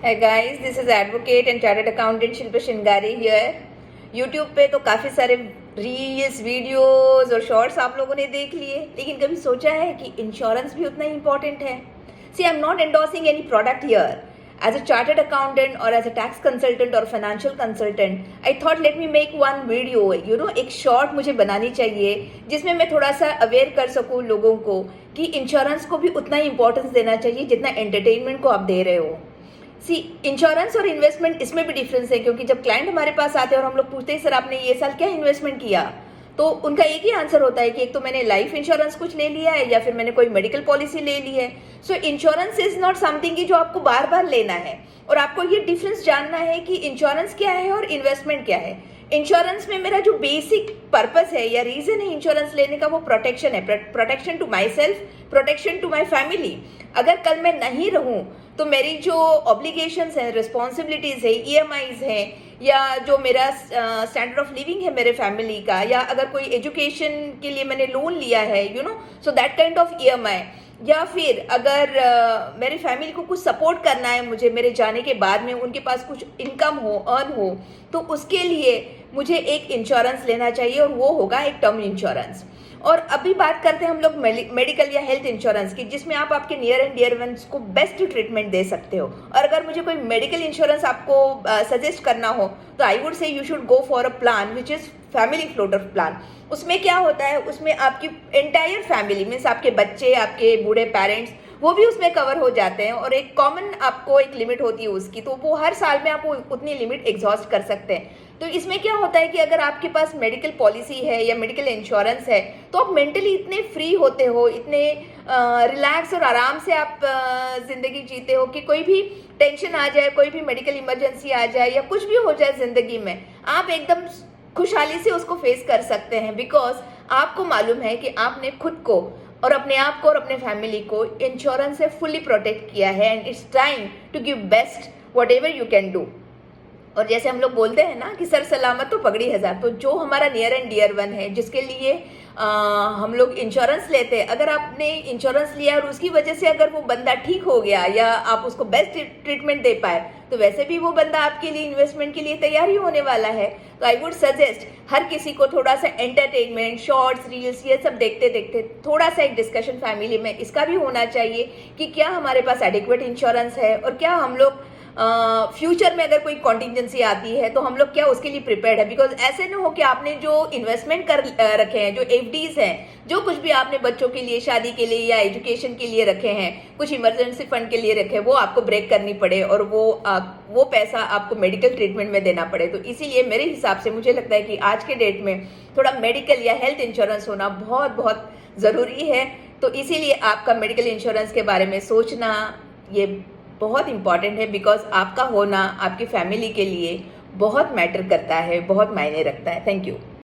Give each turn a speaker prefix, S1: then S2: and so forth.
S1: Hey guys, this is advocate and chartered accountant Shilpa शिंगारी here. YouTube पे तो काफ़ी सारे रील्स, वीडियोस और शॉर्ट्स आप लोगों ने देख लिए, लेकिन कभी सोचा है कि इंश्योरेंस भी उतना ही इम्पोर्टेंट है? See, I'm not endorsing any product here. As a chartered accountant or as a tax consultant or financial consultant, I thought let me make one video. एक शॉर्ट मुझे बनानी चाहिए जिसमें मैं थोड़ा सा अवेयर कर सकूँ लोगों को कि इंश्योरेंस को भी उतना ही इंपॉर्टेंस देना चाहिए जितना एंटरटेनमेंट को आप दे रहे हो. सी इंश्योरेंस और इन्वेस्टमेंट इसमें भी डिफरेंस है, क्योंकि जब क्लाइंट हमारे पास आते हैं और हम लोग पूछते हैं सर आपने ये साल क्या इन्वेस्टमेंट किया, तो उनका एक ही आंसर होता है कि एक तो मैंने लाइफ इंश्योरेंस कुछ ले लिया है या फिर मैंने कोई मेडिकल पॉलिसी ले ली है. सो इंश्योरेंस इज नॉट समथिंग की जो आपको बार बार लेना है, और आपको ये डिफरेंस जानना है कि इंश्योरेंस क्या है और इन्वेस्टमेंट क्या है. इंश्योरेंस में मेरा जो बेसिक पर्पस है या रीजन है इंश्योरेंस लेने का वो प्रोटेक्शन है, protection to myself, protection to my family. अगर कल मैं नहीं रहूं तो मेरी जो ऑब्लिगेशंस हैं, रिस्पॉन्सिबिलिटीज है, ईएमआईज हैं, या जो मेरा स्टैंडर्ड ऑफ लिविंग है मेरे फैमिली का, या अगर कोई एजुकेशन के लिए मैंने लोन लिया है so that kind of EMI, या फिर अगर मेरी फैमिली को कुछ सपोर्ट करना है मुझे मेरे जाने के बाद में, उनके पास कुछ इनकम हो, अर्न हो, तो उसके लिए मुझे एक इंश्योरेंस लेना चाहिए और वो होगा एक टर्म इंश्योरेंस. और अभी बात करते हैं हम लोग मेडिकल या हेल्थ इंश्योरेंस की, जिसमें आप आपके नियर एंड डियर वंस को बेस्ट ट्रीटमेंट दे सकते हो. और अगर मुझे कोई मेडिकल इंश्योरेंस आपको सजेस्ट करना हो तो I would say you should go for a plan which is family floater plan. उसमें क्या होता है, उसमें आपकी एंटायर फैमिली मीन्स आपके बच्चे, आपके बूढ़े पेरेंट्स, वो भी उसमें कवर हो जाते हैं, और एक कॉमन आपको एक लिमिट होती है उसकी, तो वो हर साल में आप उतनी लिमिट एग्जॉस्ट कर सकते हैं. तो इसमें क्या होता है कि अगर आपके पास मेडिकल पॉलिसी है या मेडिकल इंश्योरेंस है तो आप मेंटली इतने फ्री होते हो, इतने रिलैक्स और आराम से आप जिंदगी जीते हो कि कोई भी टेंशन आ जाए, कोई भी मेडिकल इमरजेंसी आ जाए या कुछ भी हो जाए जिंदगी में, आप एकदम खुशहाली से उसको फेस कर सकते हैं, बिकॉज आपको मालूम है कि आपने खुद को और अपने आप को और अपने फैमिली को इंश्योरेंस से फुल्ली प्रोटेक्ट किया है. And it's time to give best whatever you can do. और जैसे हम लोग बोलते हैं ना कि सर सलामत तो पगड़ी हजार, तो जो हमारा नियर एंड डियर वन है जिसके लिए हम लोग इंश्योरेंस लेते हैं, अगर आपने इंश्योरेंस लिया और उसकी वजह से अगर वो बंदा ठीक हो गया या आप उसको बेस्ट ट्रीटमेंट दे पाए, तो वैसे भी वो बंदा आपके लिए इन्वेस्टमेंट के लिए तैयार ही होने वाला है. तो आई वुड सजेस्ट हर किसी को थोड़ा सा एंटरटेनमेंट, शॉर्ट्स, रील्स, ये सब देखते देखते थोड़ा सा एक डिस्कशन फैमिली में इसका भी होना चाहिए कि क्या हमारे पास एडिक्वेट इंश्योरेंस है, और क्या हम लोग फ्यूचर में अगर कोई कॉन्टिजेंसी आती है तो हम लोग क्या उसके लिए प्रिपेयर्ड है. बिकॉज ऐसे ना हो कि आपने जो इन्वेस्टमेंट कर रखे हैं, जो एफडीज हैं, जो कुछ भी आपने बच्चों के लिए, शादी के लिए या एजुकेशन के लिए रखे हैं, कुछ इमरजेंसी फंड के लिए रखे हैं, वो आपको ब्रेक करनी पड़े और वो पैसा आपको मेडिकल ट्रीटमेंट में देना पड़े. तो इसीलिए मेरे हिसाब से मुझे लगता है कि आज के डेट में थोड़ा मेडिकल या हेल्थ इंश्योरेंस होना बहुत बहुत ज़रूरी है. तो इसीलिए आपका मेडिकल इंश्योरेंस के बारे में सोचना ये बहुत इंपॉर्टेंट है, बिकॉज आपका होना आपकी फैमिली के लिए बहुत मैटर करता है, बहुत मायने रखता है. Thank you.